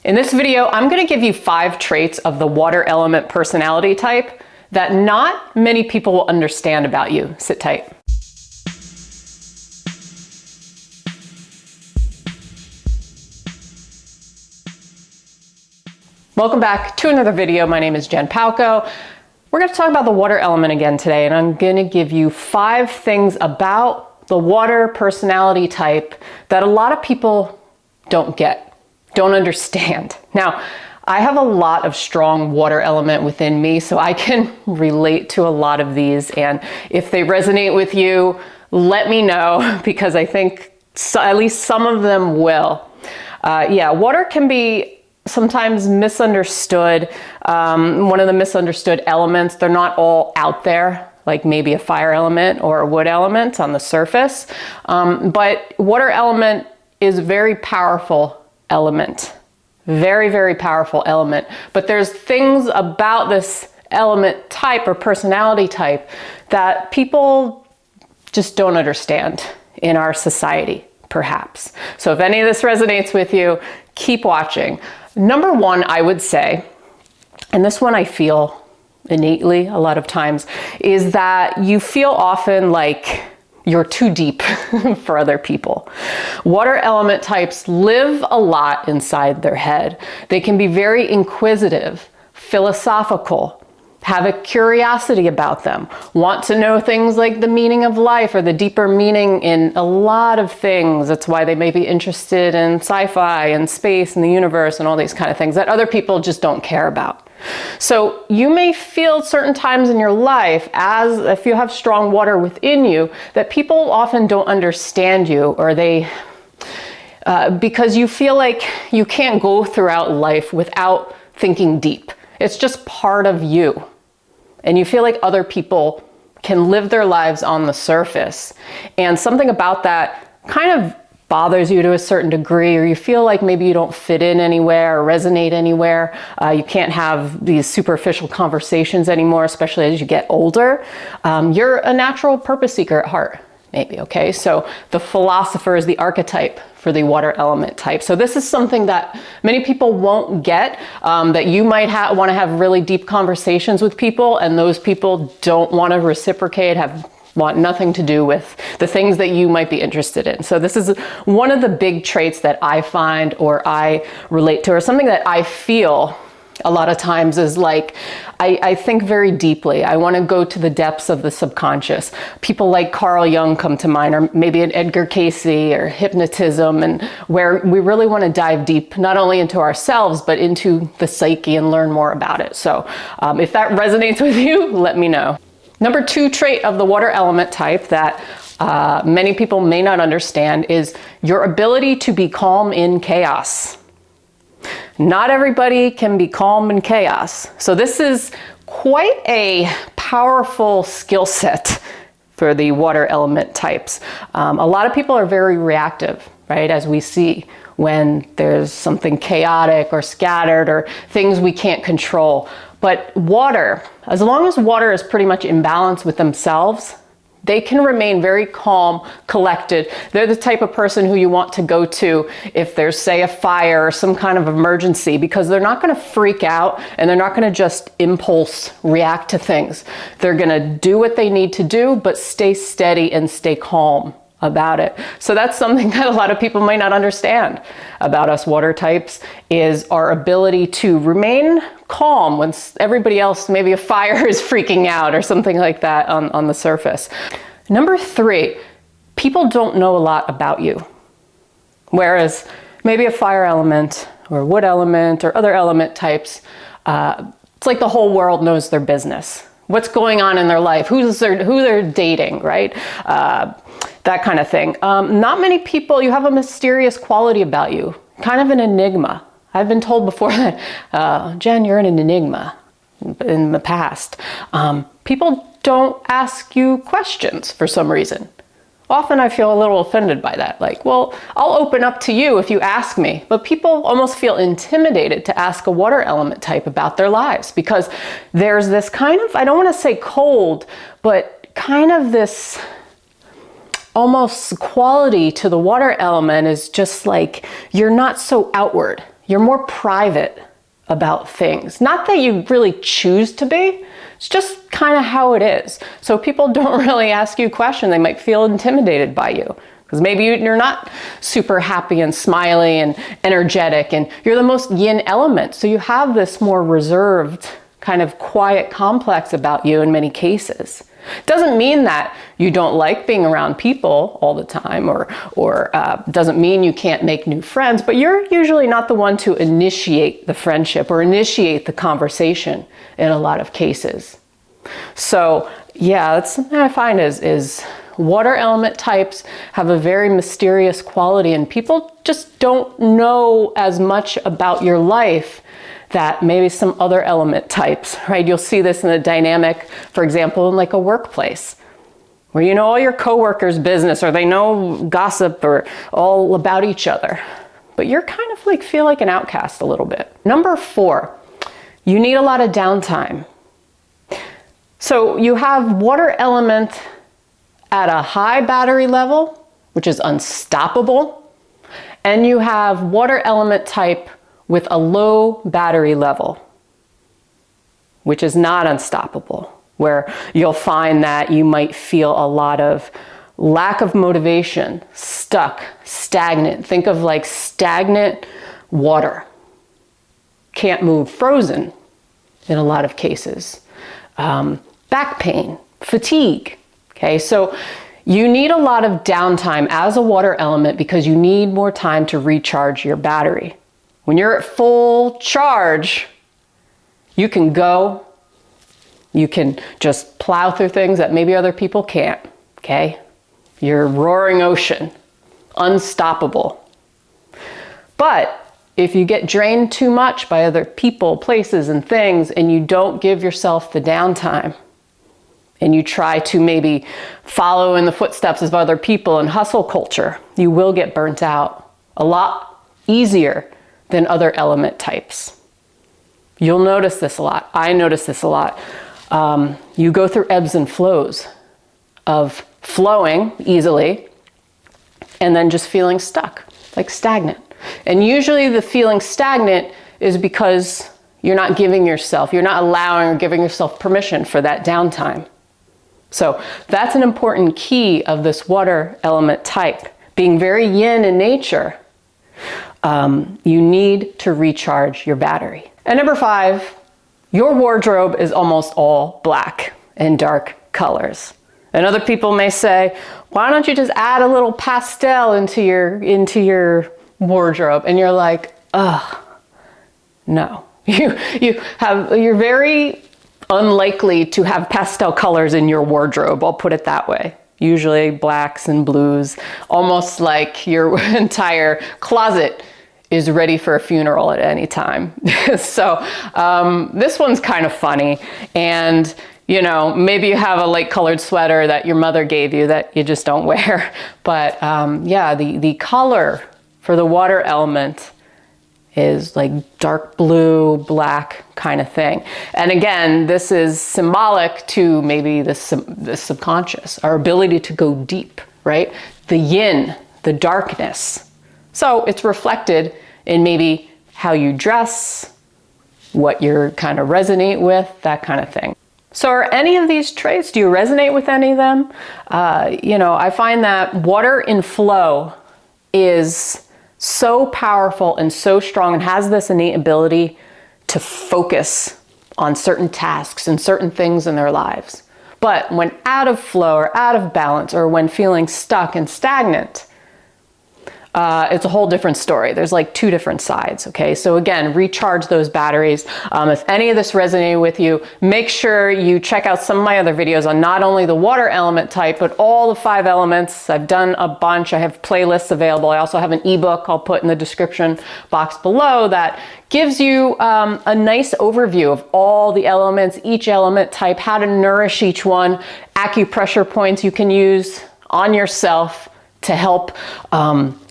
In this video, I'm going to give you 5 traits of the water element personality type that not many people will understand about you. Sit tight. Welcome back to another video. My name is Jen Pauco. We're going to talk about the water element again today, and I'm going to give you 5 things about the water personality type that a lot of people don't get, don't understand. Now, I have a lot of strong water element within me, so I can relate to a lot of these, and if they resonate with you, let me know, because I think at least some of them will. Water can be sometimes misunderstood. One of the misunderstood elements, they're not all out there, like maybe a fire element or a wood element on the surface. But water element is a very powerful element. Very, very powerful element. But there's things about this element type or personality type that people just don't understand in our society, perhaps. So if any of this resonates with you, keep watching. Number 1, I would say, and this one I feel innately a lot of times, is that you feel often like you're too deep for other people. Water element types live a lot inside their head. They can be very inquisitive, philosophical, have a curiosity about them, want to know things like the meaning of life or the deeper meaning in a lot of things. That's why they may be interested in sci-fi and space and the universe and all these kind of things that other people just don't care about. So you may feel certain times in your life, as if you have strong water within you, that people often don't understand you, or they, because you feel like you can't go throughout life without thinking deep. It's just part of you. And you feel like other people can live their lives on the surface. And something about that kind of bothers you to a certain degree, or you feel like maybe you don't fit in anywhere or resonate anywhere. You can't have these superficial conversations anymore, especially as you get older. You're a natural purpose seeker at heart, maybe, okay? So the philosopher is the archetype for the water element type. So this is something that many people won't get, that you might want to have really deep conversations with people, and those people don't want to reciprocate, want nothing to do with the things that you might be interested in. So this is one of the big traits that I find, or I relate to, or something that I feel a lot of times is like, I think very deeply. I want to go to the depths of the subconscious. People like Carl Jung come to mind, or maybe an Edgar Cayce, or hypnotism, and where we really want to dive deep, not only into ourselves, but into the psyche and learn more about it. So if that resonates with you, let me know. Number 2 trait of the water element type that many people may not understand is your ability to be calm in chaos. Not everybody can be calm in chaos. So this is quite a powerful skill set for the water element types. A lot of people are very reactive, right? As we see when there's something chaotic or scattered or things we can't control. But water, as long as water is pretty much in balance with themselves, they can remain very calm, collected. They're the type of person who you want to go to if there's, say, a fire or some kind of emergency, because they're not going to freak out, and they're not going to just impulse react to things. They're going to do what they need to do, but stay steady and stay calm about it. So that's something that a lot of people might not understand about us water types, is our ability to remain calm when everybody else, maybe a fire is freaking out or something like that on the surface. Number 3, people don't know a lot about you. Whereas maybe a fire element or wood element or other element types, it's like the whole world knows their business. What's going on in their life, who they're dating, right? That kind of thing. Not many people, you have a mysterious quality about you, kind of an enigma. I've been told before that, Jen, you're an enigma in the past. People don't ask you questions for some reason. Often I feel a little offended by that. Like, well, I'll open up to you if you ask me. But people almost feel intimidated to ask a water element type about their lives, because there's this kind of, I don't want to say cold, but kind of this almost quality to the water element is just like, you're not so outward. you're more private about things. Not that you really choose to be, it's just kind of how it is. So people don't really ask you questions. They might feel intimidated by you because maybe you're not super happy and smiley and energetic, and you're the most yin element. So you have this more reserved, kind of quiet complex about you in many cases. Doesn't mean that you don't like being around people all the time, or doesn't mean you can't make new friends, but you're usually not the one to initiate the friendship or initiate the conversation in a lot of cases. So yeah, that's something I find is water element types have a very mysterious quality, and people just don't know as much about your life that maybe some other element types, right? You'll see this in the dynamic, for example, in like a workplace, where you know all your coworkers' business, or they know gossip or all about each other, but you're kind of like feel like an outcast a little bit. Number 4, you need a lot of downtime. So you have water element at a high battery level, which is unstoppable, and you have water element type with a low battery level, which is not unstoppable, where you'll find that you might feel a lot of lack of motivation, stuck, stagnant. Think of like stagnant water. Can't move, frozen in a lot of cases. Back pain, fatigue. Okay, so you need a lot of downtime as a water element because you need more time to recharge your battery. When you're at full charge, you can go, you can just plow through things that maybe other people can't, okay? You're a roaring ocean, unstoppable. But if you get drained too much by other people, places, and things, and you don't give yourself the downtime, and you try to maybe follow in the footsteps of other people and hustle culture, you will get burnt out a lot easier than other element types. You'll notice this a lot. I notice this a lot. You go through ebbs and flows of flowing easily and then just feeling stuck, like stagnant. And usually the feeling stagnant is because you're not giving yourself, you're not allowing or giving yourself permission for that downtime. So that's an important key of this water element type. Being very yin in nature, you need to recharge your battery. And number 5, your wardrobe is almost all black and dark colors. And other people may say, why don't you just add a little pastel into your wardrobe? And you're like, ugh, no. You're very unlikely to have pastel colors in your wardrobe, I'll put it that way. Usually blacks and blues, almost like your entire closet is ready for a funeral at any time. So this one's kind of funny. And you know, maybe you have a light colored sweater that your mother gave you that you just don't wear. But yeah, the color for the water element is like dark blue, black kind of thing. And again, this is symbolic to maybe the subconscious, our ability to go deep, right? The yin, the darkness. So it's reflected in maybe how you dress, what you're kind of resonate with, that kind of thing. So are any of these traits, do you resonate with any of them? You know, I find that water in flow is so powerful and so strong and has this innate ability to focus on certain tasks and certain things in their lives. But when out of flow or out of balance or when feeling stuck and stagnant, it's a whole different story. There's like 2 different sides, okay? So again, recharge those batteries. If any of this resonated with you, make sure you check out some of my other videos on not only the water element type, but all the 5 elements. I've done a bunch. I have playlists available. I also have an ebook I'll put in the description box below that gives you a nice overview of all the elements, each element type, how to nourish each one, acupressure points you can use on yourself to help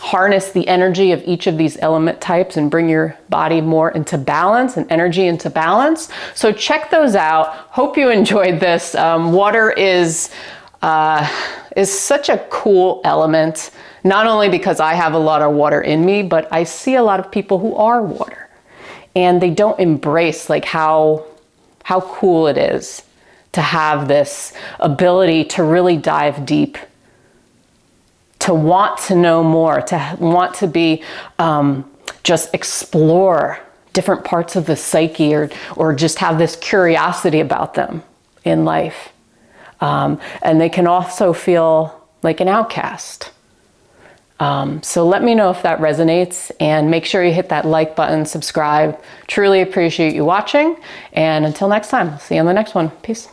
harness the energy of each of these element types and bring your body more into balance and energy into balance. So check those out. Hope you enjoyed this. Water is is such a cool element, not only because I have a lot of water in me, but I see a lot of people who are water and they don't embrace like how cool it is to have this ability to really dive deep, to want to know more, to want to be, just explore different parts of the psyche, or just have this curiosity about them in life. And they can also feel like an outcast. So let me know if that resonates, and make sure you hit that like button, subscribe. Truly appreciate you watching. And until next time, I'll see you on the next one. Peace.